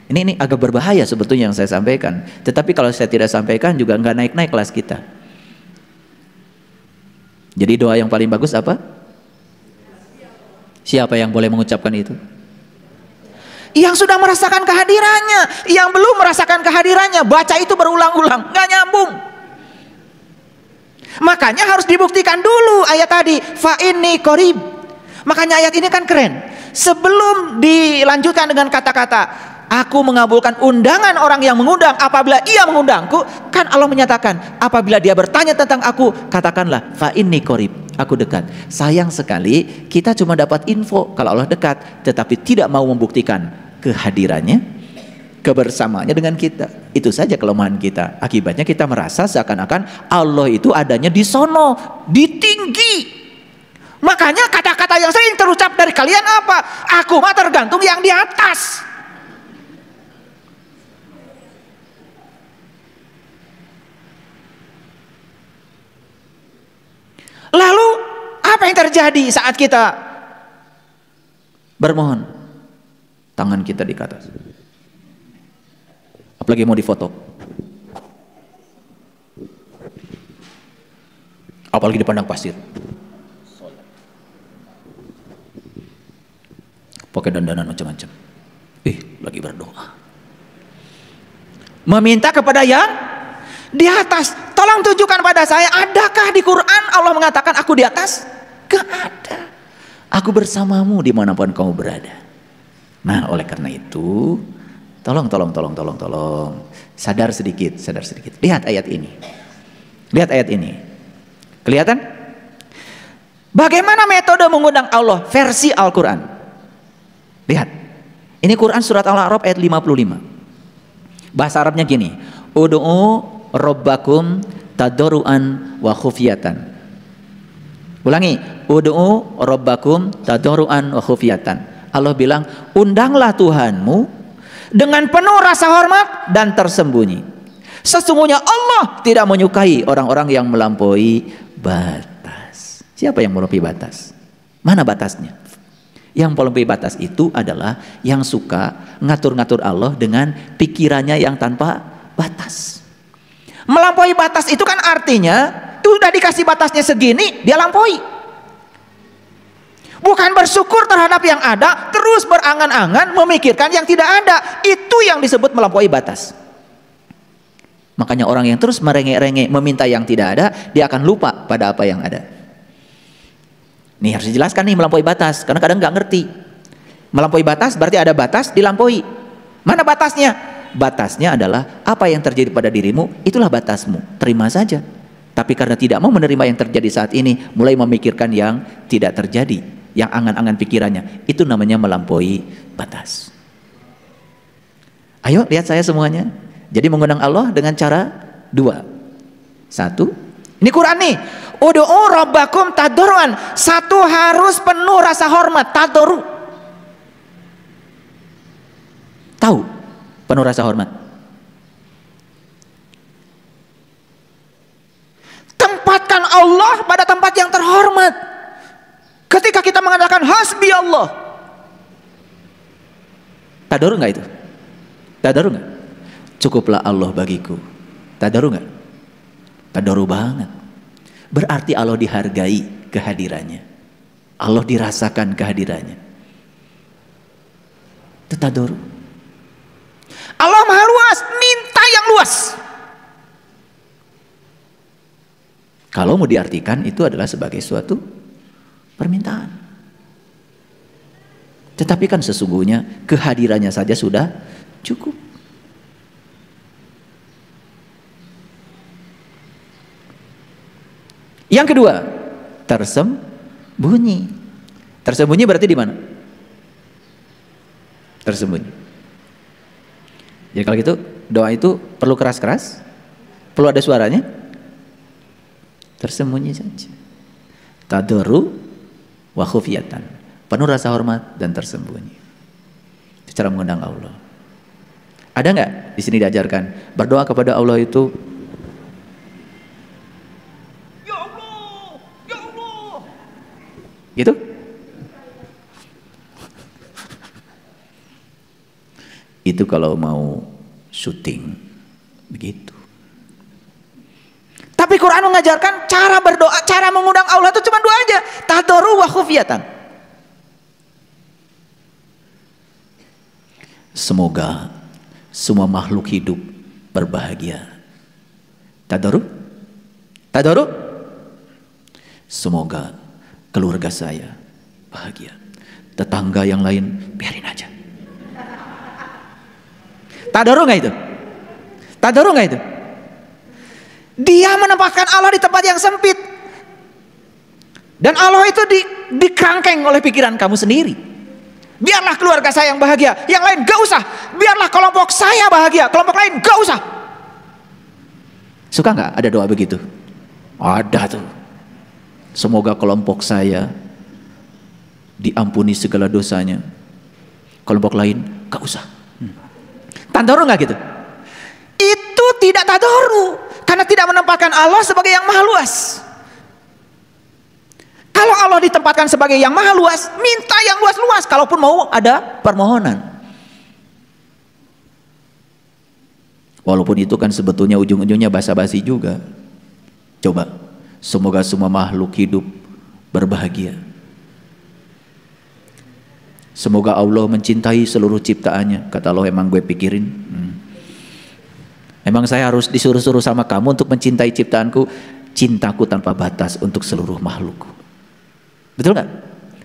Ini agak berbahaya sebetulnya yang saya sampaikan. Tetapi kalau saya tidak sampaikan juga nggak naik-naik kelas kita. Jadi doa yang paling bagus apa? Siapa yang boleh mengucapkan itu? Yang sudah merasakan kehadirannya. Yang belum merasakan kehadirannya, baca itu berulang-ulang, nggak nyambung. Makanya harus dibuktikan dulu ayat tadi, fa inni qarib. Makanya ayat ini kan keren. Sebelum dilanjutkan dengan kata-kata aku mengabulkan undangan orang yang mengundang apabila ia mengundangku, kan Allah menyatakan apabila dia bertanya tentang aku, katakanlah fa inni qarib, aku dekat. Sayang sekali kita cuma dapat info kalau Allah dekat, tetapi tidak mau membuktikan kehadirannya, kebersamaannya dengan kita. Itu saja kelemahan kita. Akibatnya kita merasa seakan-akan Allah itu adanya di sono, di tinggi. Makanya kata-kata yang sering terucap dari kalian apa? Aku mah tergantung yang di atas. Lalu apa yang terjadi saat kita bermohon? Tangan kita di atas. Apalagi mau difoto. Apalagi di padang pasir. Pakai dandanan macam-macam. Lagi berdoa. Meminta kepada yang di atas. Tolong tunjukkan pada saya, adakah di Quran Allah mengatakan aku di atas? Gak ada. Aku bersamamu dimanapun kamu berada. Nah, oleh karena itu, tolong. Sadar sedikit. Lihat ayat ini. Kelihatan? Bagaimana metode mengundang Allah versi Al-Quran? Lihat. Ini Quran surat Al-A'raf ayat 55. Bahasa Arabnya gini. Ud'u rabbakum tadarruan wa khufyatan. Ulangi. Ud'u rabbakum tadarruan wa khufyatan. Allah bilang, undanglah Tuhanmu dengan penuh rasa hormat dan tersembunyi. Sesungguhnya Allah tidak menyukai orang-orang yang melampaui batas. Siapa yang melampaui batas? Mana batasnya? Yang melampaui batas itu adalah yang suka ngatur-ngatur Allah dengan pikirannya yang tanpa batas. Melampaui batas itu kan artinya udah dikasih batasnya segini, dia lampaui. Bukan bersyukur terhadap yang ada, terus berangan-angan memikirkan yang tidak ada. Itu yang disebut melampaui batas. Makanya orang yang terus merengek-rengek meminta yang tidak ada, dia akan lupa pada apa yang ada. Nih harus dijelaskan nih melampaui batas, karena kadang nggak ngerti. Melampaui batas berarti ada batas dilampaui. Mana batasnya? Batasnya adalah apa yang terjadi pada dirimu, itulah batasmu. Terima saja. Tapi karena tidak mau menerima yang terjadi saat ini, mulai memikirkan yang tidak terjadi, yang angan-angan pikirannya, itu namanya melampaui batas. Ayo lihat saya semuanya. Jadi mengundang Allah dengan cara dua. Satu, ini Quran nih. Ud'u rabbakum tadarruan. Satu, harus penuh rasa hormat, tadarru. Tahu penuh rasa hormat. Tempatkan Allah pada tempat yang terhormat. Ketika kita mengatakan hasbi Allah, tadarru nggak itu? Tadarru nggak? Cukuplah Allah bagiku. Tadarru nggak? Tadarru banget. Berarti Allah dihargai kehadirannya. Allah dirasakan kehadirannya. Itu tadarru. Allah maha luas, minta yang luas. Kalau mau diartikan itu adalah sebagai suatu permintaan. Tetapi kan sesungguhnya kehadirannya saja sudah cukup. Yang kedua, tersembunyi. Tersembunyi berarti di mana? Tersembunyi. Jadi kalau gitu doa itu perlu keras-keras? Perlu ada suaranya? Tersembunyi saja. Tadarru wa khufyatan, penuh rasa hormat dan tersembunyi. Itu cara mengundang Allah. Ada nggak di sini diajarkan berdoa kepada Allah itu? Ya Allah, ya Allah. Gitu? Itu kalau mau syuting begitu. Tapi Quran mengajarkan cara berdoa, cara mengundang Allah itu cuma dua aja, tadarru wa khufyatan. Semoga semua makhluk hidup berbahagia. Tadarru? Tadarru? Semoga keluarga saya bahagia. Tetangga yang lain biarin aja. Tadarru nggak itu? Tadarru nggak itu? Dia menempatkan Allah di tempat yang sempit. Dan Allah itu dikerangkeng oleh pikiran kamu sendiri. Biarlah keluarga saya yang bahagia, yang lain gak usah. Biarlah kelompok saya bahagia, kelompok lain gak usah. Suka nggak ada doa begitu? Ada tuh. Semoga kelompok saya diampuni segala dosanya, kelompok lain gak usah. Tadarru nggak gitu? Itu tidak tadarru, karena tidak menempatkan Allah sebagai yang maha luas. Kalau Allah ditempatkan sebagai yang maha luas, minta yang luas-luas, kalaupun mau ada permohonan. Walaupun itu kan sebetulnya ujung-ujungnya basa-basi juga. Coba, semoga semua makhluk hidup berbahagia. Semoga Allah mencintai seluruh ciptaannya. Kata Allah, emang gue pikirin? Emang saya harus disuruh-suruh sama kamu untuk mencintai ciptaanku? Cintaku tanpa batas untuk seluruh makhlukku. Betul nggak?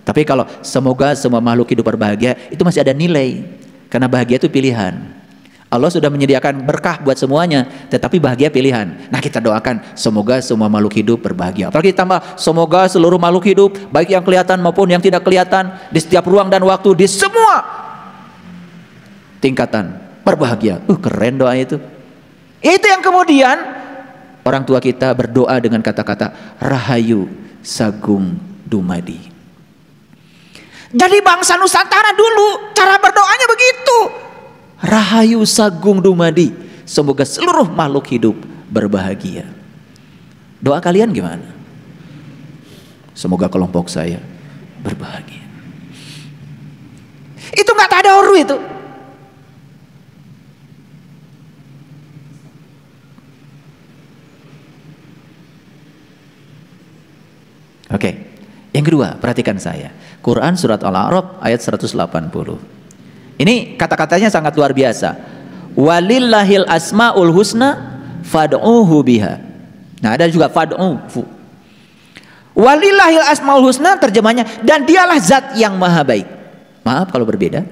Tapi kalau semoga semua makhluk hidup berbahagia, itu masih ada nilai. Karena bahagia itu pilihan. Allah sudah menyediakan berkah buat semuanya, tetapi bahagia pilihan. Nah, kita doakan semoga semua makhluk hidup berbahagia. Apalagi tambah semoga seluruh makhluk hidup, baik yang kelihatan maupun yang tidak kelihatan, di setiap ruang dan waktu, di semua tingkatan berbahagia. Keren doa itu. Itu yang kemudian orang tua kita berdoa dengan kata-kata Rahayu Sagung Dumadi. Jadi bangsa Nusantara dulu cara berdoanya begitu. Rahayu Sagung Dumadi, semoga seluruh makhluk hidup berbahagia. Doa kalian gimana? Semoga kelompok saya berbahagia. Itu nggak tadarru itu. Oke. Yang kedua, perhatikan saya. Quran surat Al-A'raf ayat 180. Ini kata-katanya sangat luar biasa. Walillahil asmaul husna fad'uhu biha. Nah, ada juga fad'u. Walillahil asmaul husna terjemahnya, dan dialah zat yang maha baik. Maaf kalau berbeda.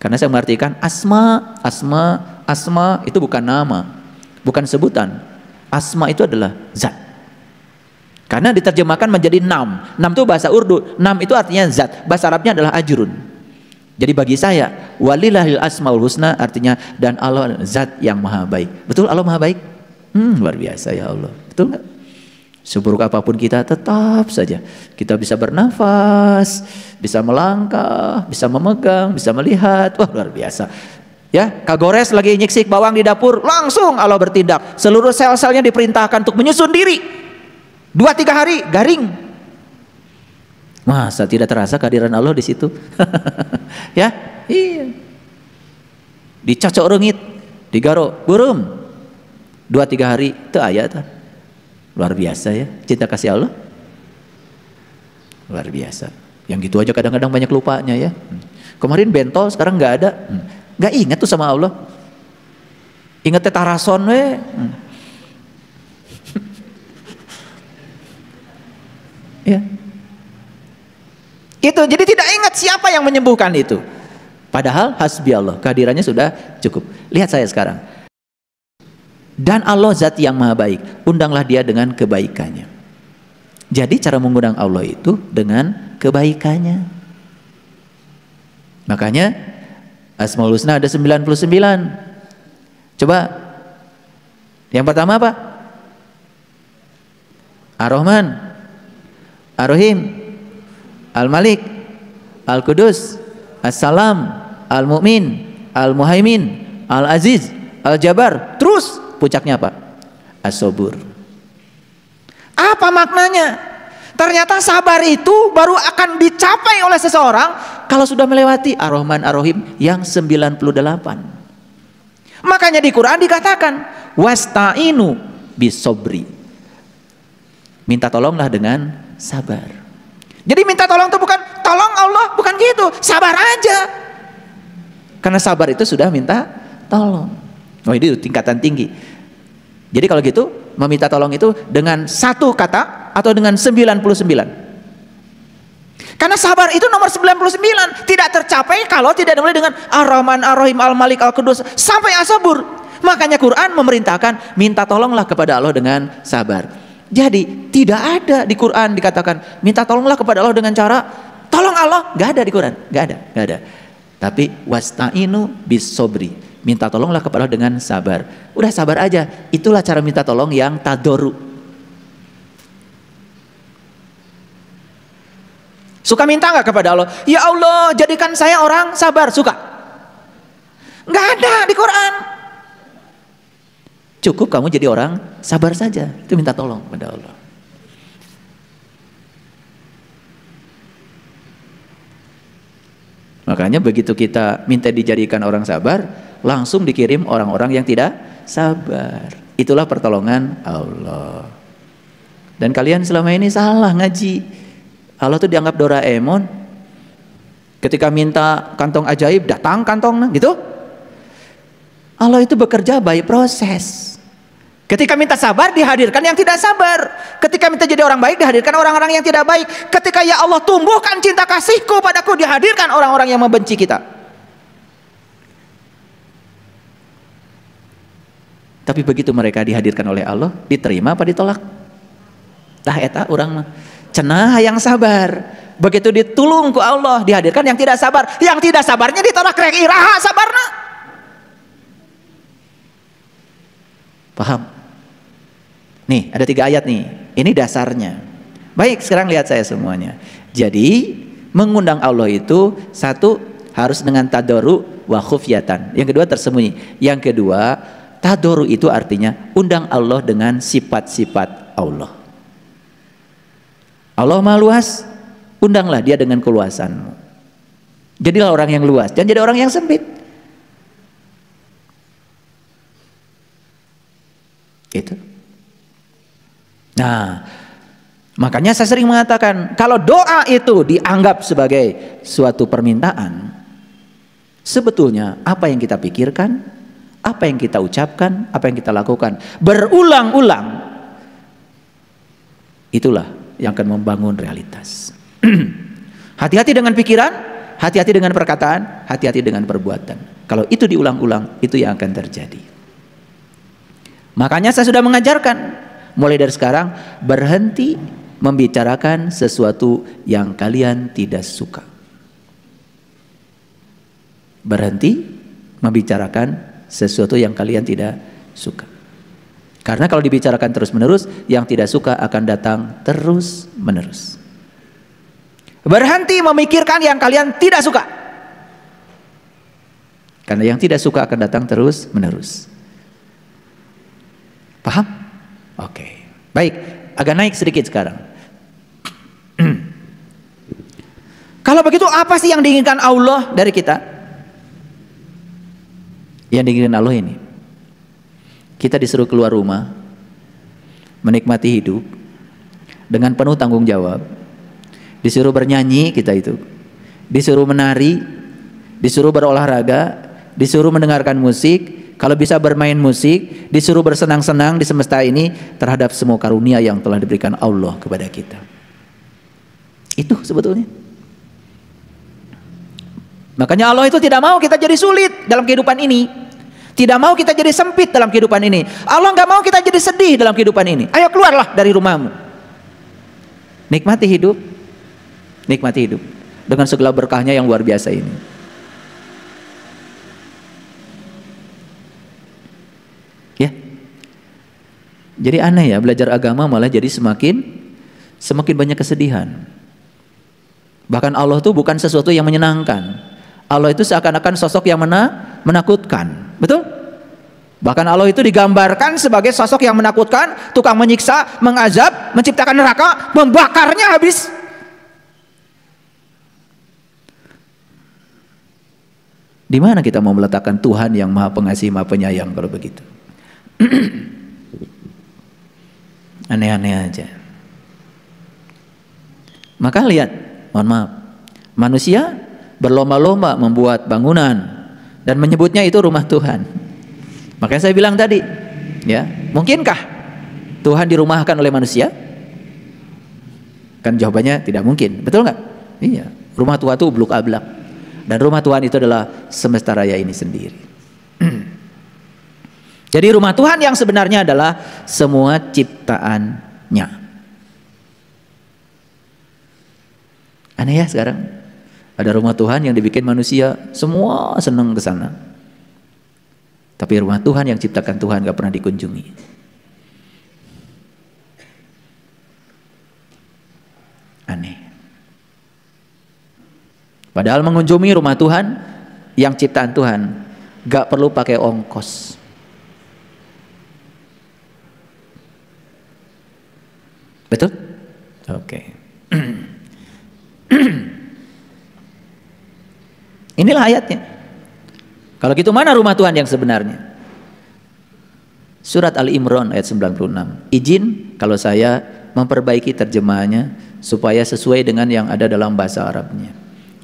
Karena saya mengartikan asma itu bukan nama, bukan sebutan. Asma itu adalah zat. Karena diterjemahkan menjadi nam. Nam itu bahasa Urdu. Nam itu artinya zat. Bahasa Arabnya adalah ajrun. Jadi bagi saya, walillahil asmaul husna artinya dan Allah zat yang maha baik. Betul Allah maha baik? Luar biasa ya Allah. Betul nggak? Seburuk apapun kita, tetap saja kita bisa bernafas, bisa melangkah, bisa memegang, bisa melihat. Wah, luar biasa. Ya, Kak Gores lagi nyiksik bawang di dapur, langsung Allah bertindak. Seluruh sel-selnya diperintahkan untuk menyusun diri. 2-3 hari garing. Masa tidak terasa kehadiran Allah di situ? Ya, iya. Dicocok rengit, digaro, burung. 2-3 hari itu ayat. Luar biasa ya, cinta kasih Allah. Luar biasa. Yang gitu aja kadang-kadang banyak lupanya ya. Kemarin bentol, sekarang nggak ada. Nggak ingat tuh sama Allah. Ingatnya tarason we. Ya. Itu jadi tidak ingat siapa yang menyembuhkan itu. Padahal hasbi Allah, kehadirannya sudah cukup. Lihat saya sekarang. Dan Allah zat yang maha baik, undanglah dia dengan kebaikannya. Jadi cara mengundang Allah itu dengan kebaikannya. Makanya Asmaul Husna ada 99. Coba yang pertama apa? Ar-Rahman, Ar-Rahim, Al-Malik, Al-Qudus, As-Salam, Al-Mu'min, Al-Muhaimin, Al-Aziz, Al-Jabar. Terus puncaknya apa? As-Sabur. Apa maknanya? Ternyata sabar itu baru akan dicapai oleh seseorang kalau sudah melewati Ar-Rahman Ar-Rahim yang 98. Makanya di Quran dikatakan wasta'inu bisobri. Minta tolonglah dengan sabar. Jadi minta tolong itu bukan tolong Allah, bukan gitu. Sabar aja. Karena sabar itu sudah minta tolong. Oh, itu tingkatan tinggi. Jadi kalau gitu meminta tolong itu dengan satu kata atau dengan 99. Karena sabar itu nomor 99 tidak tercapai kalau tidak dimulai dengan Ar-Rahman Ar-Rahim Al-Malik Al-Qudus sampai As-Sabur. Makanya Quran memerintahkan minta tolonglah kepada Allah dengan sabar. Jadi tidak ada di Quran dikatakan minta tolonglah kepada Allah dengan cara tolong Allah, nggak ada di Quran, nggak ada. Tapi wasta'inu bis-sobri, minta tolonglah kepada Allah dengan sabar. Udah sabar aja, itulah cara minta tolong yang tadoru. Suka minta nggak kepada Allah? Ya Allah, jadikan saya orang sabar. Suka? Nggak ada di Quran. Cukup kamu jadi orang sabar saja. Itu minta tolong kepada Allah. Makanya begitu kita minta dijadikan orang sabar, langsung dikirim orang-orang yang tidak sabar. Itulah pertolongan Allah. Dan kalian selama ini salah ngaji. Allah tuh dianggap Doraemon. Ketika minta kantong ajaib, datang kantong gitu. Allah itu bekerja by proses. Ketika minta sabar, dihadirkan yang tidak sabar. Ketika minta jadi orang baik, dihadirkan orang-orang yang tidak baik. Ketika ya Allah tumbuhkan cinta kasihku padaku, dihadirkan orang-orang yang membenci kita. Tapi begitu mereka dihadirkan oleh Allah, diterima apa ditolak? Tah eta urang mah cenah yang sabar. Begitu ditulung ku Allah, dihadirkan yang tidak sabar. Yang tidak sabarnya ditolak, rek iraha sabarna. Paham? Nih, ada 3 ayat nih. Ini dasarnya. Baik, sekarang lihat saya semuanya. Jadi, mengundang Allah itu satu harus dengan tadoru wa khufyatan. Yang kedua tersembunyi. Yang kedua, tadoru itu artinya undang Allah dengan sifat-sifat Allah. Allah Maha Luas, undanglah dia dengan keluasanmu. Jadilah orang yang luas, jangan jadi orang yang sempit. Gitu. Nah, makanya saya sering mengatakan, kalau doa itu dianggap sebagai suatu permintaan, sebetulnya apa yang kita pikirkan, apa yang kita ucapkan, apa yang kita lakukan berulang-ulang, itulah yang akan membangun realitas. Hati-hati dengan pikiran, hati-hati dengan perkataan, hati-hati dengan perbuatan. Kalau itu diulang-ulang, itu yang akan terjadi. Makanya saya sudah mengajarkan mulai dari sekarang, berhenti membicarakan sesuatu yang kalian tidak suka. Berhenti membicarakan sesuatu yang kalian tidak suka. Karena kalau dibicarakan terus-menerus, yang tidak suka akan datang terus-menerus. Berhenti memikirkan yang kalian tidak suka. Karena yang tidak suka akan datang terus-menerus. Paham? Oke. Baik, agak naik sedikit sekarang. Kalau begitu apa sih yang diinginkan Allah dari kita? Yang diinginkan Allah ini, kita disuruh keluar rumah, menikmati hidup dengan penuh tanggung jawab. Disuruh bernyanyi kita itu, disuruh menari, disuruh berolahraga, disuruh mendengarkan musik, kalau bisa bermain musik, disuruh bersenang-senang di semesta ini terhadap semua karunia yang telah diberikan Allah kepada kita. Itu sebetulnya. Makanya Allah itu tidak mau kita jadi sulit dalam kehidupan ini. Tidak mau kita jadi sempit dalam kehidupan ini. Allah nggak mau kita jadi sedih dalam kehidupan ini. Ayo keluarlah dari rumahmu. Nikmati hidup. Nikmati hidup dengan segala berkahnya yang luar biasa ini. Ya. Jadi aneh ya, belajar agama malah jadi semakin banyak kesedihan. Bahkan Allah itu bukan sesuatu yang menyenangkan. Allah itu seakan-akan sosok yang menakutkan. Betul? Bahkan Allah itu digambarkan sebagai sosok yang menakutkan, tukang menyiksa, mengazab, menciptakan neraka, membakarnya habis. Di mana kita mau meletakkan Tuhan yang Maha Pengasih, Maha Penyayang kalau begitu? Aneh-aneh aja. Maka lihat, mohon maaf, manusia berlomba-lomba membuat bangunan dan menyebutnya itu rumah Tuhan. Makanya saya bilang tadi, ya, mungkinkah Tuhan dirumahkan oleh manusia? Kan jawabannya tidak mungkin, betul nggak? Iya, rumah Tuhan itu bluk ablak, dan rumah Tuhan itu adalah semesta raya ini sendiri. Jadi rumah Tuhan yang sebenarnya adalah semua ciptaannya. Aneh ya sekarang, ada rumah Tuhan yang dibikin manusia, semua senang ke sana. Tapi rumah Tuhan yang ciptakan Tuhan gak pernah dikunjungi. Aneh. Padahal mengunjungi rumah Tuhan yang ciptaan Tuhan gak perlu pakai ongkos. Betul? Oke. Inilah ayatnya. Kalau gitu mana rumah Tuhan yang sebenarnya? Surat Al-Imran ayat 96. Izin kalau saya memperbaiki terjemahannya supaya sesuai dengan yang ada dalam bahasa Arabnya.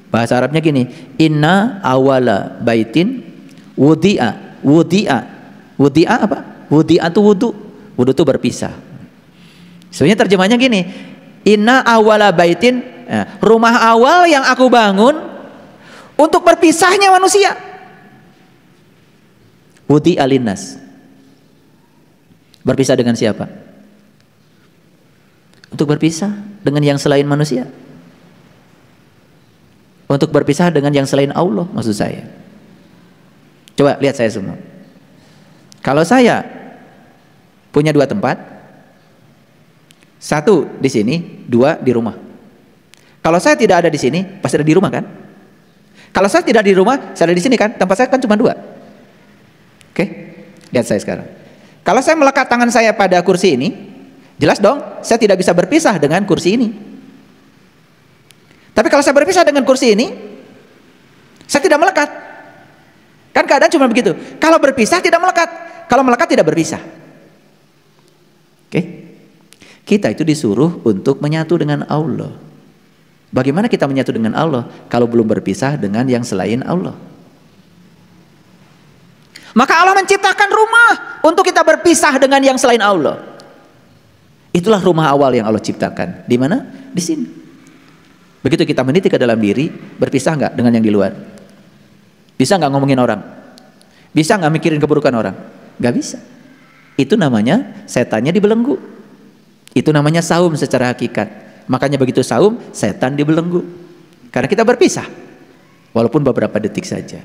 Bahasa Arabnya gini, inna awala baitin wudi'a. Wudi'a apa? Wudi'a itu wudu. Wudu itu berpisah. Sebenarnya terjemahnya gini, inna awala baitin, rumah awal yang aku bangun untuk berpisahnya manusia. Wudi alinas. Berpisah dengan siapa? Untuk berpisah dengan yang selain manusia. Untuk berpisah dengan yang selain Allah, maksud saya. Coba lihat saya semua. Kalau saya punya 2 tempat, 1 di sini, 2 di rumah. Kalau saya tidak ada di sini, pasti ada di rumah kan? Kalau saya tidak di rumah, saya ada di sini kan? Tempat saya kan cuma 2. Oke, lihat saya sekarang. Kalau saya melekat tangan saya pada kursi ini, jelas dong, saya tidak bisa berpisah dengan kursi ini. Tapi kalau saya berpisah dengan kursi ini, saya tidak melekat. Kan keadaan cuma begitu. Kalau berpisah tidak melekat, kalau melekat tidak berpisah. Oke, kita itu disuruh untuk menyatu dengan Allah. Bagaimana kita menyatu dengan Allah kalau belum berpisah dengan yang selain Allah? Maka Allah menciptakan rumah untuk kita berpisah dengan yang selain Allah. Itulah rumah awal yang Allah ciptakan. Di mana? Di sini. Begitu kita meniti ke dalam diri, berpisah nggak dengan yang di luar? Bisa nggak ngomongin orang? Bisa nggak mikirin keburukan orang? Nggak bisa. Itu namanya setannya dibelenggu. Itu namanya saum secara hakikat. Makanya begitu saum, setan dibelenggu. Karena kita berpisah, walaupun beberapa detik saja.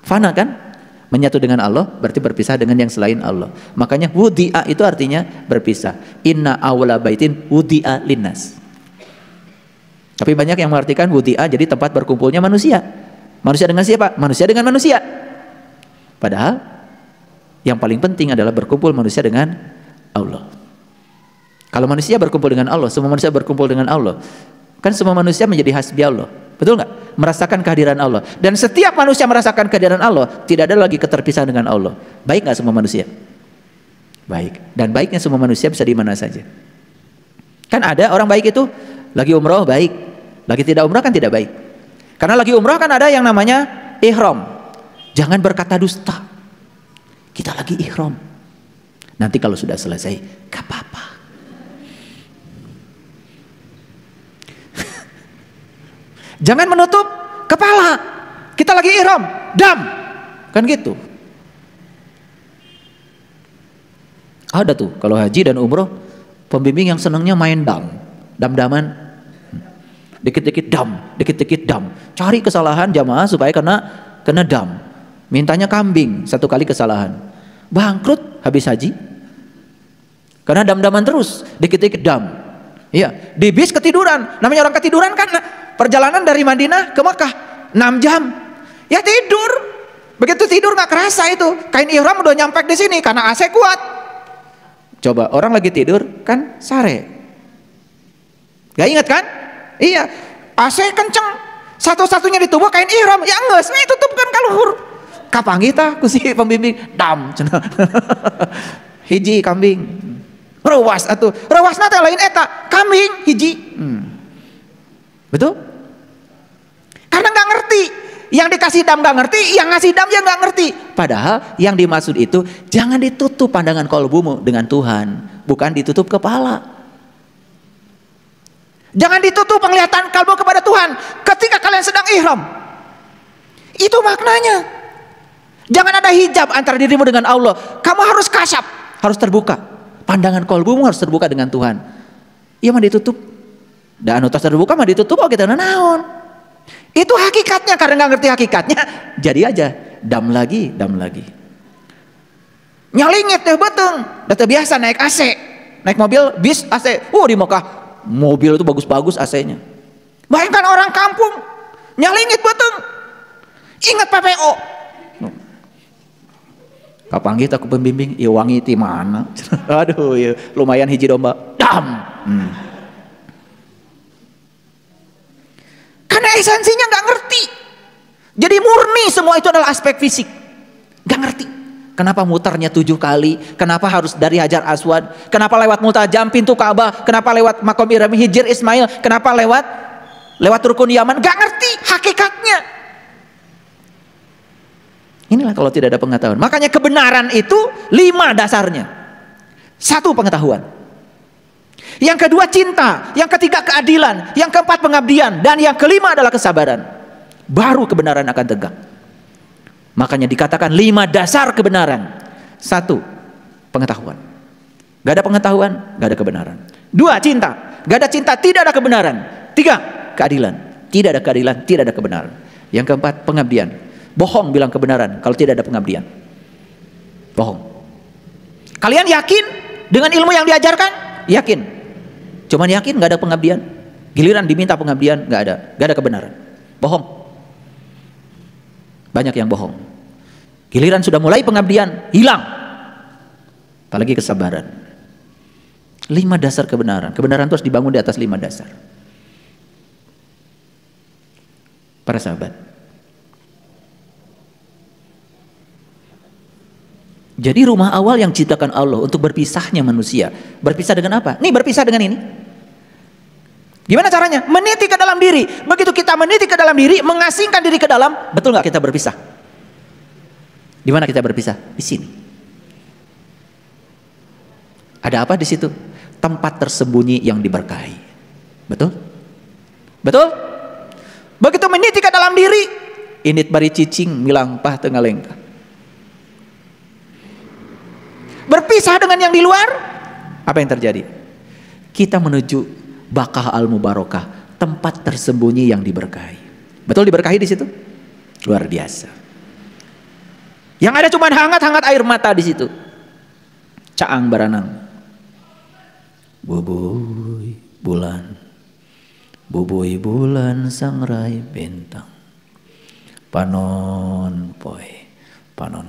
Fana kan? Menyatu dengan Allah berarti berpisah dengan yang selain Allah. Makanya wudi'a itu artinya berpisah. Inna awla baitin wudi'a linnas. Tapi banyak yang mengartikan wudi'a jadi tempat berkumpulnya manusia. Manusia dengan siapa? Manusia dengan manusia. Padahal yang paling penting adalah berkumpul manusia dengan Allah. Kalau manusia berkumpul dengan Allah, semua manusia berkumpul dengan Allah, kan semua manusia menjadi hasbi Allah. Betul nggak? Merasakan kehadiran Allah. Dan setiap manusia merasakan kehadiran Allah, tidak ada lagi keterpisahan dengan Allah. Baik nggak semua manusia? Baik. Dan baiknya semua manusia bisa di mana saja. Kan ada orang baik itu lagi umroh baik, lagi tidak umroh kan tidak baik. Karena lagi umroh kan ada yang namanya ihram. Jangan berkata dusta. Kita lagi ihram. Nanti kalau sudah selesai, gak apa-apa. Jangan menutup kepala. Kita lagi ihram, dam. Kan gitu. Ada tuh kalau haji dan umroh pembimbing yang senangnya main dam-daman. Dikit-dikit dam, dikit-dikit dam. Cari kesalahan jamaah supaya kena dam. Mintanya kambing 1 kali kesalahan. Bangkrut habis haji. Karena dam-daman terus, dikit-dikit dam. Iya, di bis ketiduran. Namanya orang ketiduran kan perjalanan dari Madinah ke Makkah 6 jam. Ya tidur. Begitu tidur nggak kerasa itu, kain ihram udah nyampe di sini karena AC kuat. Coba orang lagi tidur kan sare, gak ingat kan? Iya, AC kenceng, satu-satunya di tubuh kain ihram, ya enggak, ini tutupkan kaluhur. Kapang kita kusi pembimbing dam, hiji kambing, rawas atau rawas nate lain eta kambing hiji, betul? Karena nggak ngerti. Yang dikasih dam gak ngerti, yang ngasih dam ya gak ngerti. Padahal yang dimaksud itu jangan ditutup pandangan kolbumu dengan Tuhan, bukan ditutup kepala. Jangan ditutup penglihatan kalbu kepada Tuhan ketika kalian sedang ihram. Itu maknanya. Jangan ada hijab antara dirimu dengan Allah. Kamu harus kasyaf, harus terbuka. Pandangan kolbumu harus terbuka dengan Tuhan. Iya mah ditutup. Dan utas terbuka mah ditutup, oh kita naon. Itu hakikatnya, karena nggak ngerti hakikatnya, jadi aja dam lagi. Nyalingit deh beteng, data biasa naik AC, naik mobil, bis AC, di Mekah mobil itu bagus-bagus AC-nya. Bayangkan orang kampung nyalingit beteng, ingat PPO. Kapan kita ke pembimbing, ya wangi ti mana? Aduh, ya, lumayan hiji domba, dam. Karena esensinya nggak ngerti. Jadi murni semua itu adalah aspek fisik. Nggak ngerti. Kenapa muternya 7 kali? Kenapa harus dari Hajar Aswad? Kenapa lewat Multajam pintu Ka'bah? Kenapa lewat Makom Ibrahim Hijr Ismail? Kenapa lewat Rukun Yaman? Nggak ngerti hakikatnya. Inilah kalau tidak ada pengetahuan. Makanya kebenaran itu 5 dasarnya. 1 pengetahuan. Yang kedua cinta, yang ketiga keadilan, yang keempat pengabdian, dan yang kelima adalah kesabaran. Baru kebenaran akan tegak. Makanya dikatakan 5 dasar kebenaran. 1, pengetahuan. Gak ada pengetahuan, gak ada kebenaran. 2, cinta. Gak ada cinta, tidak ada kebenaran. 3, keadilan. Tidak ada keadilan, tidak ada kebenaran. Yang keempat, pengabdian. Bohong bilang kebenaran kalau tidak ada pengabdian. Bohong. Kalian yakin dengan ilmu yang diajarkan? Yakin. Cuman yakin nggak ada pengabdian. Giliran diminta pengabdian nggak ada kebenaran. Bohong. Banyak yang bohong. Giliran sudah mulai pengabdian hilang. Apalagi kesabaran. 5 dasar kebenaran. Kebenaran itu harus dibangun di atas 5 dasar. Para sahabat. Jadi rumah awal yang ciptakan Allah untuk berpisahnya manusia. Berpisah dengan apa? Nih berpisah dengan ini. Gimana caranya? Meniti ke dalam diri. Begitu kita meniti ke dalam diri, mengasingkan diri ke dalam, betul nggak kita berpisah? Di mana kita berpisah? Di sini. Ada apa di situ? Tempat tersembunyi yang diberkahi. Betul? Betul? Begitu meniti ke dalam diri, init bari cicing milang pah tengah lengkah. Berpisah dengan yang di luar, apa yang terjadi? Kita menuju Bakah al-Mubarakah, tempat tersembunyi yang diberkahi. Betul diberkahi di situ? Luar biasa. Yang ada cuma hangat-hangat air mata di situ. Caang baranang. Bubuy bulan, bubuy bulan sangrai bintang. Panon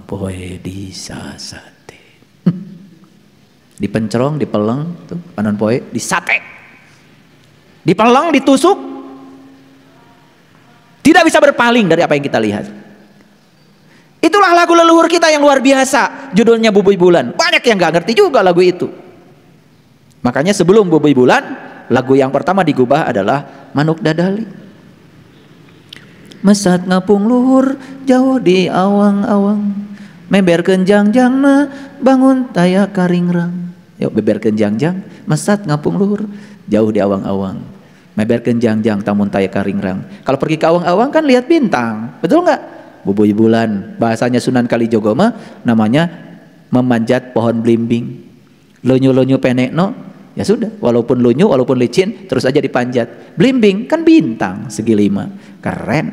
poe di sasat. Dipencerong, dipeleng, tuh panon poe, disate, dipeleng, ditusuk, tidak bisa berpaling dari apa yang kita lihat. Itulah lagu leluhur kita yang luar biasa, judulnya Bubuy Bulan. Banyak yang gak ngerti juga lagu itu. Makanya sebelum Bubuy Bulan, lagu yang pertama digubah adalah Manuk Dadali. Mesat ngapung luhur jauh di awang-awang, meberkeun jangjangna bangun taya karingrang. Yuk beberkeun jangjang, mesat ngapung luhur jauh di awang-awang, meberkeun jangjang tamun taya karingrang. Kalau pergi ke awang-awang kan lihat bintang, betul nggak? Bubuy bulan, bahasanya Sunan Kalijogo mah namanya memanjat pohon blimbing. Lunyu-lunyu penekno, ya sudah, walaupun lunyu, walaupun licin, terus aja dipanjat. Blimbing kan bintang segi 5, keren.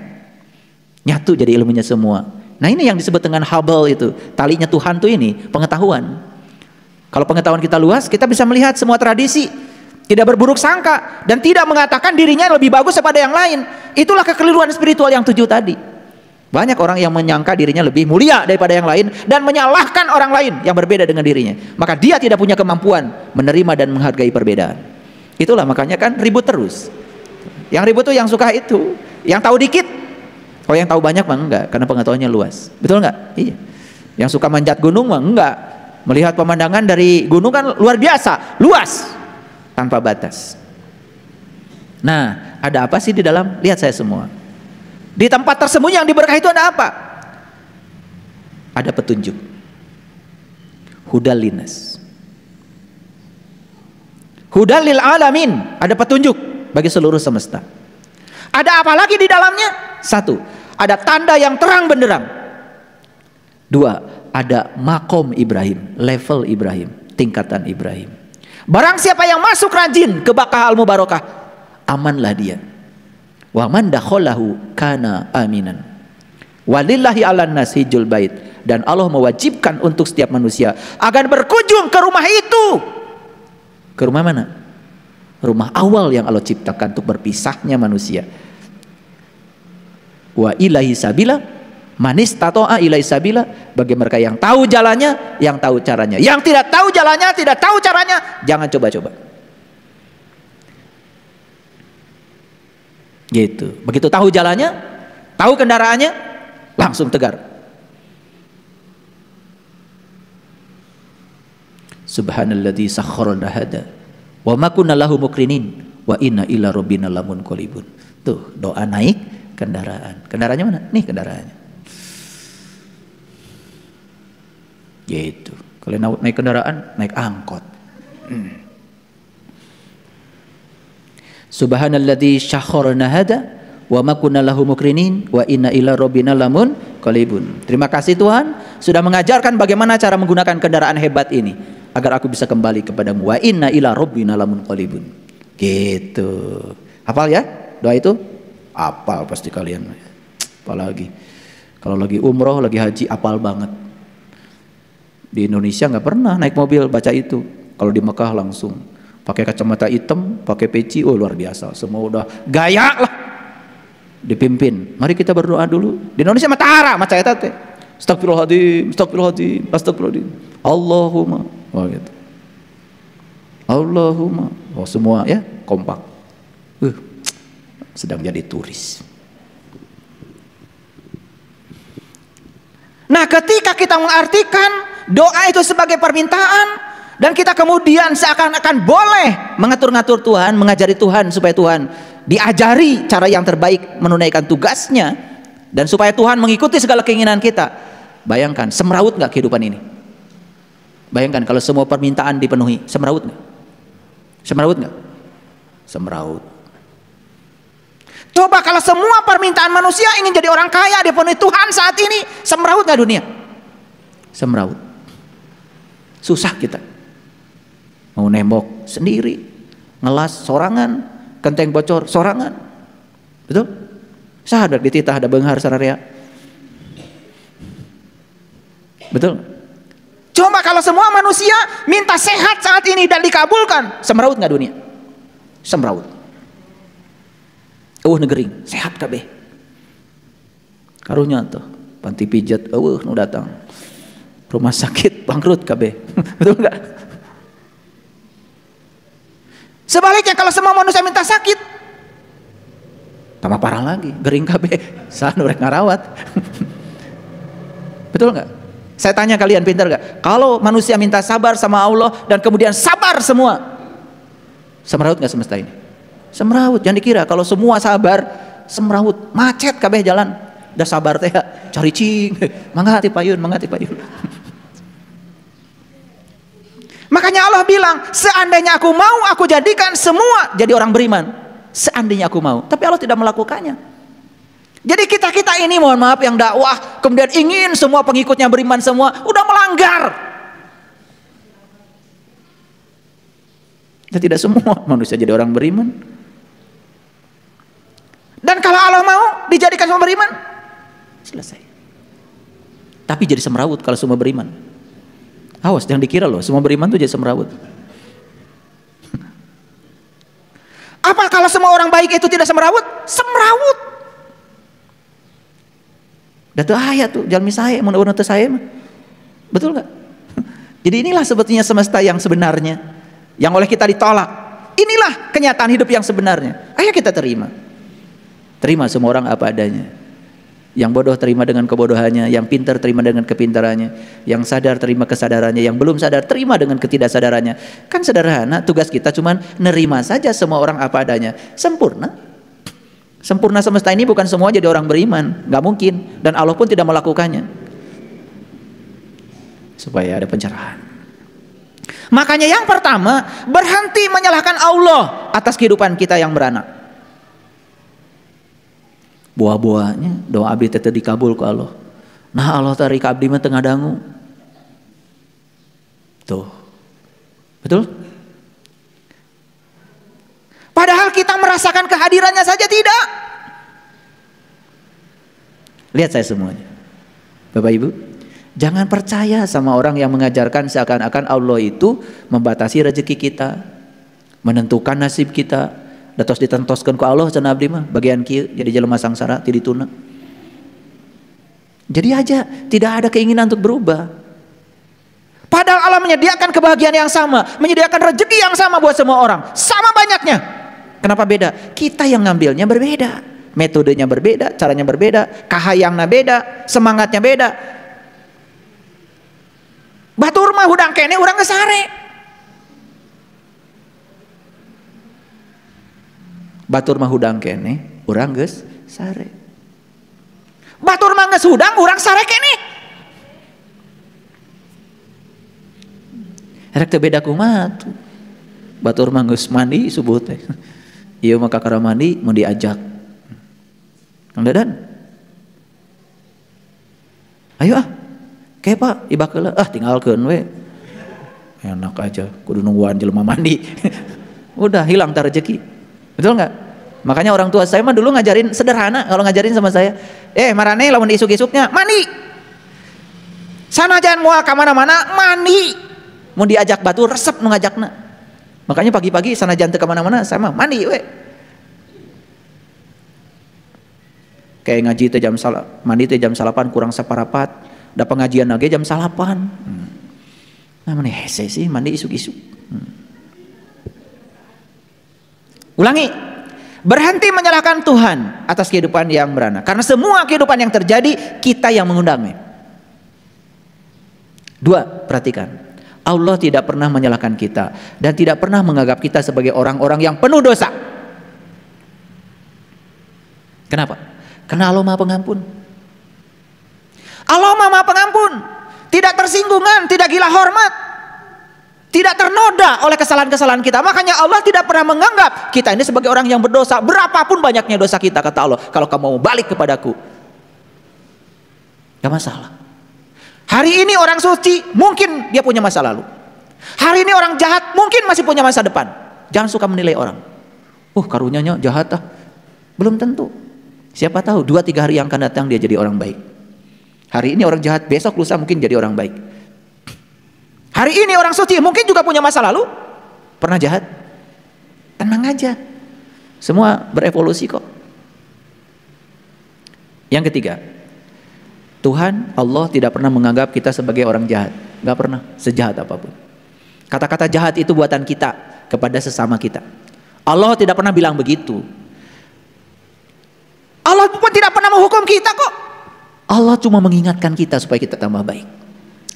Nyatu jadi ilmunya semua. Nah ini yang disebut dengan Hubble itu, talinya Tuhan tuh ini, pengetahuan. Kalau pengetahuan kita luas, kita bisa melihat semua tradisi, tidak berburuk sangka, dan tidak mengatakan dirinya lebih bagus daripada yang lain. Itulah kekeliruan spiritual yang 7 tadi. Banyak orang yang menyangka dirinya lebih mulia daripada yang lain dan menyalahkan orang lain yang berbeda dengan dirinya. Maka dia tidak punya kemampuan menerima dan menghargai perbedaan. Itulah makanya kan ribut terus. Yang ribut tuh yang suka itu, yang tahu dikit. Kalau yang tahu banyak mah enggak, karena pengetahuannya luas. Betul enggak? Iya. Yang suka manjat gunung mah enggak. Melihat pemandangan dari gunung kan luar biasa, luas, tanpa batas. Nah, ada apa sih di dalam? Lihat saya semua. Di tempat tersembunyi yang diberkahi itu ada apa? Ada petunjuk. Hudal linas. Hudal lil alamin. Ada petunjuk bagi seluruh semesta. Ada apa lagi di dalamnya? Satu, ada tanda yang terang benderang. Dua, ada makom Ibrahim, level Ibrahim, tingkatan Ibrahim. Barang siapa yang masuk rajin ke Baqqah al-Mubarakah, amanlah dia. Wa man dakhalahu kana aminan. Walillahi 'alan nasi hijjul bait, dan Allah mewajibkan untuk setiap manusia agar berkunjung ke rumah itu. Ke rumah mana? Rumah awal yang Allah ciptakan untuk berpisahnya manusia. Wa ilaihi sabila manis tato'a ilaihi sabila, bagi mereka yang tahu jalannya, yang tahu caranya. Yang tidak tahu jalannya, tidak tahu caranya, jangan coba-coba. Gitu. Begitu tahu jalannya, tahu kendaraannya, langsung tegar. Subhanalladzi sakhkhara lana hada wa ma kunna lahu muqrinin wa inna ila rabbina lamunqalibun. Tuh, doa naik kendaraan. Kendaraannya mana? Nih kendaraannya. Gitu. Kalau naik kendaraan, naik angkot. Subhanalladzi syakharana hada wa ma kunna lahu muqrinin wa inna ila rabbina lamun qalibun. Terima kasih Tuhan sudah mengajarkan bagaimana cara menggunakan kendaraan hebat ini agar aku bisa kembali kepadamu. Wa inna ila rabbina lamun qalibun. Gitu. Hafal ya doa itu? Hafal pasti kalian. Apalagi kalau lagi umroh, lagi haji, hafal banget. Di Indonesia nggak pernah naik mobil baca itu. Kalau di Mekah langsung pakai kacamata hitam, pakai peci, oh luar biasa. Semua udah gaya lah. Dipimpin. Mari kita berdoa dulu. Di Indonesia matahara, macam eta teh. Astagfirullahaladzim, astagfirullahaladzim, astagfirullahaladzim. Allahumma. Oh gitu. Allahumma. Oh semua ya kompak. Sedang jadi turis. Nah, ketika kita mengartikan doa itu sebagai permintaan, dan kita kemudian seakan-akan boleh mengatur-ngatur Tuhan, mengajari Tuhan supaya Tuhan diajari cara yang terbaik menunaikan tugasnya, dan supaya Tuhan mengikuti segala keinginan kita. Bayangkan, semeraut nggak kehidupan ini? Bayangkan kalau semua permintaan dipenuhi, semeraut nggak? Semeraut nggak? Semeraut. Coba kalau semua permintaan manusia ingin jadi orang kaya dipenuhi Tuhan saat ini, semeraut nggak dunia? Semeraut. Susah kita. Mau nembok sendiri, ngelas sorangan, kenteng bocor sorangan, betul? Sadar di titah ada benghar sararea, betul? Coba kalau semua manusia minta sehat saat ini dan dikabulkan, semeraut nggak dunia? Semeraut. Negering, sehat kabeh. Karunya tuh, panti pijat, nu datang. Rumah sakit bangkrut kabeh, betul nggak? Sebaliknya kalau semua manusia minta sakit, tambah parah lagi, gering kabeh, sanu rek ngarawat. Betul nggak? Saya tanya kalian, pintar nggak? Kalau manusia minta sabar sama Allah dan kemudian sabar semua, semeraut nggak semesta ini? Semeraut. Jangan dikira kalau semua sabar, semeraut, macet kabeh jalan. Udah sabar teh, cari cing, mangga hati payun, mangga hati payun. Makanya Allah bilang, seandainya aku mau, aku jadikan semua jadi orang beriman. Seandainya aku mau. Tapi Allah tidak melakukannya. Jadi kita ini, mohon maaf, yang dakwah kemudian ingin semua pengikutnya beriman semua, udah melanggar. Dan tidak semua manusia jadi orang beriman. Dan kalau Allah mau dijadikan semua beriman, selesai. Tapi jadi semrawut kalau semua beriman. Awas, jangan dikira loh semua beriman tuh jadi semrawut. Apa kalau semua orang baik itu tidak semrawut? Semrawut. Datu ayat tuh, jalmi saya, mun teu saya mah. Betul nggak? Jadi inilah sebetulnya semesta yang sebenarnya, yang oleh kita ditolak. Inilah kenyataan hidup yang sebenarnya. Ayo kita terima. Terima semua orang apa adanya. Yang bodoh terima dengan kebodohannya, yang pintar terima dengan kepintarannya, yang sadar terima kesadarannya, yang belum sadar terima dengan ketidaksadarannya. Kan sederhana, tugas kita cuman nerima saja semua orang apa adanya. Sempurna. Sempurna semesta ini bukan semua jadi orang beriman, nggak mungkin, dan Allah pun tidak melakukannya. Supaya ada pencerahan. Makanya yang pertama, berhenti menyalahkan Allah atas kehidupan kita yang beranak. Buah-buahnya doa abdi teh dikabul ku Allah. Nah Allah tarik abdi mah tengah dangu. Tuh. Betul? Padahal kita merasakan kehadirannya saja tidak. Lihat saya semuanya. Bapak Ibu, jangan percaya sama orang yang mengajarkan seakan-akan Allah itu membatasi rezeki kita, menentukan nasib kita, datos ditentoskeun ku Allah cenah abdi mah bagian kieu jadi jelema sangsara ti dituna. Jadi aja tidak ada keinginan untuk berubah. Padahal Allah menyediakan kebahagiaan yang sama, menyediakan rezeki yang sama buat semua orang, sama banyaknya. Kenapa beda? Kita yang ngambilnya berbeda, metodenya berbeda, caranya berbeda, kahayangna beda, semangatnya beda. Batur mah hudang kene urang geus sare. Batur mah hudang kene urang geus sare. Batur mah geus hudang urang sare kene. Rek teu beda kumaha tuh. Batur mah geus mandi subuh teh. Ieu mah kakara mandi mun diajak. Kang Dadan. Ayo ah. Kayak Pak, ibakeula tinggalkeun we. Enak aja, kudu nungguan jelema mandi. Udah hilang tar rezeki. Betul enggak? Makanya orang tua saya mah dulu ngajarin sederhana kalau ngajarin sama saya. Marane lamun isuk-isuknya mandi. Sanajan moal ka mana-mana mandi. Mun diajak batu resep nu ngajakna. Makanya pagi-pagi sanajan teu ka mana-mana saya mah mandi we. Kayak ngaji teh jam mandi teh jam 8 kurang saparapat. Da pengajian lagi jam 8. Nah mana hese sih mandi isuk-isuk. Ulangi. Berhenti menyalahkan Tuhan atas kehidupan yang beranak. Karena semua kehidupan yang terjadi kita yang mengundangnya. 2, perhatikan. Allah tidak pernah menyalahkan kita dan tidak pernah menganggap kita sebagai orang-orang yang penuh dosa. Kenapa? Karena Allah Maha Pengampun. Allah Maha Pengampun, tidak tersinggungan, tidak gila hormat, tidak ternoda oleh kesalahan-kesalahan kita. Makanya Allah tidak pernah menganggap kita ini sebagai orang yang berdosa. Berapapun banyaknya dosa kita, kata Allah, kalau kamu mau balik kepadaku, gak masalah. Hari ini orang suci mungkin dia punya masa lalu. Hari ini orang jahat mungkin masih punya masa depan. Jangan suka menilai orang. Karunyanya jahat ah. Belum tentu. Siapa tahu 2-3 hari yang akan datang dia jadi orang baik. Hari ini orang jahat, besok lusa mungkin jadi orang baik. Hari ini orang suci mungkin juga punya masa lalu. Pernah jahat. Tenang aja. Semua berevolusi kok. Yang ketiga, Tuhan Allah tidak pernah menganggap kita sebagai orang jahat. Gak pernah, sejahat apapun. Kata-kata jahat itu buatan kita kepada sesama kita. Allah tidak pernah bilang begitu. Allah pun tidak pernah menghukum kita kok. Allah cuma mengingatkan kita supaya kita tambah baik.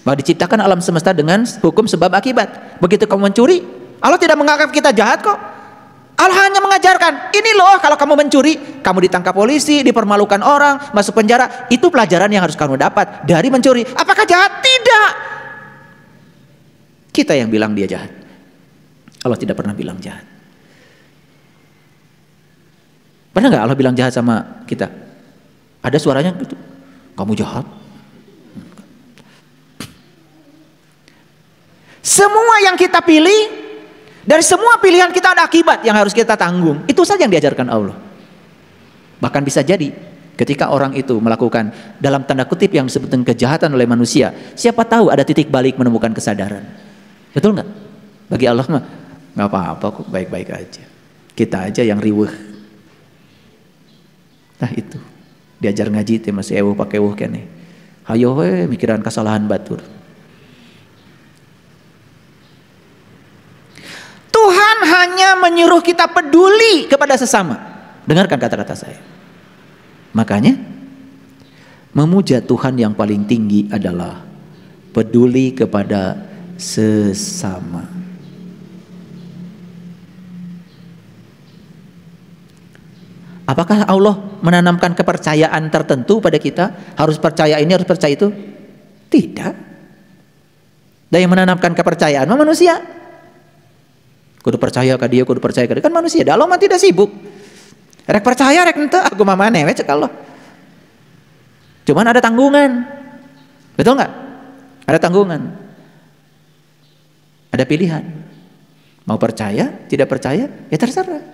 Bahwa diciptakan alam semesta dengan hukum sebab akibat. Begitu kamu mencuri, Allah tidak menganggap kita jahat kok. Allah hanya mengajarkan, ini loh kalau kamu mencuri, kamu ditangkap polisi, dipermalukan orang, masuk penjara. Itu pelajaran yang harus kamu dapat dari mencuri. Apakah jahat? Tidak. Kita yang bilang dia jahat. Allah tidak pernah bilang jahat. Pernah nggak Allah bilang jahat sama kita? Ada suaranya gitu, kamu jahat. Semua yang kita pilih, dari semua pilihan kita ada akibat yang harus kita tanggung. Itu saja yang diajarkan Allah. Bahkan bisa jadi ketika orang itu melakukan dalam tanda kutip yang disebut kejahatan oleh manusia, siapa tahu ada titik balik menemukan kesadaran. Betul nggak? Bagi Allah mah nggak apa-apa kok, baik-baik aja. Kita aja yang riweuh. Nah itu. Diajar ngaji teh masih eueuh pake eueuh keneh. Hayo we mikiran kesalahan batur. Tuhan hanya menyuruh kita peduli kepada sesama. Dengarkan kata-kata saya. Makanya memuja Tuhan yang paling tinggi adalah peduli kepada sesama. Apakah Allah menanamkan kepercayaan tertentu pada kita? Harus percaya ini, harus percaya itu? Tidak. Dan yang menanamkan kepercayaan manusia. Kudu percaya ke dia, kudu percaya ke dia. Kan manusia, Allah mah tidak sibuk. Rek percaya, rek ente, aku mah maneh we cek Allah. Cuman ada tanggungan. Betul nggak? Ada tanggungan. Ada pilihan. Mau percaya, tidak percaya, ya terserah.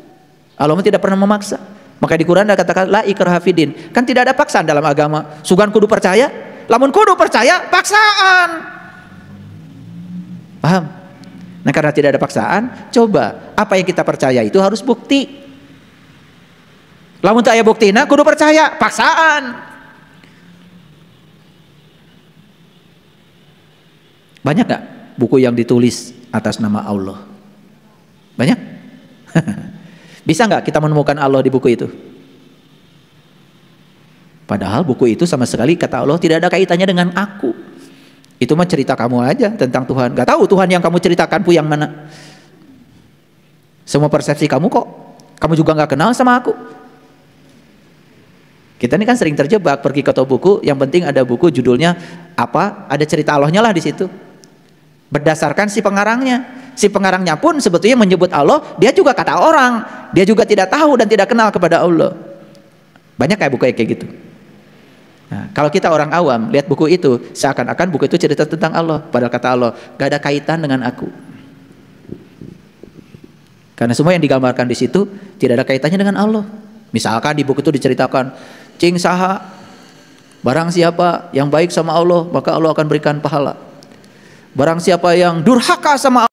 Allah mah tidak pernah memaksa. Maka di Quran ada katakan la ikraha fiddin. Kan tidak ada paksaan dalam agama. Sugan kudu percaya, lamun kudu percaya paksaan. Paham? Nah karena tidak ada paksaan, coba apa yang kita percaya itu harus bukti. Lamun tak aya buktina kudu percaya, paksaan. Banyak gak buku yang ditulis atas nama Allah? Banyak? Bisa nggak kita menemukan Allah di buku itu? Padahal buku itu sama sekali kata Allah tidak ada kaitannya dengan aku. Itu mah cerita kamu aja tentang Tuhan. Gak tahu Tuhan yang kamu ceritakan yang mana. Semua persepsi kamu kok. Kamu juga nggak kenal sama aku. Kita ini kan sering terjebak pergi ke toko buku. Yang penting ada buku judulnya apa? Ada cerita Allahnya lah di situ. Berdasarkan si pengarangnya. Si pengarangnya pun sebetulnya menyebut Allah, dia juga kata orang, dia juga tidak tahu dan tidak kenal kepada Allah. Banyak kayak buku kayak gitu. Nah, kalau kita orang awam lihat buku itu, seakan-akan buku itu cerita tentang Allah, padahal kata Allah gak ada kaitan dengan aku. Karena semua yang digambarkan di situ tidak ada kaitannya dengan Allah. Misalkan di buku itu diceritakan, cing saha, barang siapa yang baik sama Allah, maka Allah akan berikan pahala. Barang siapa yang durhaka sama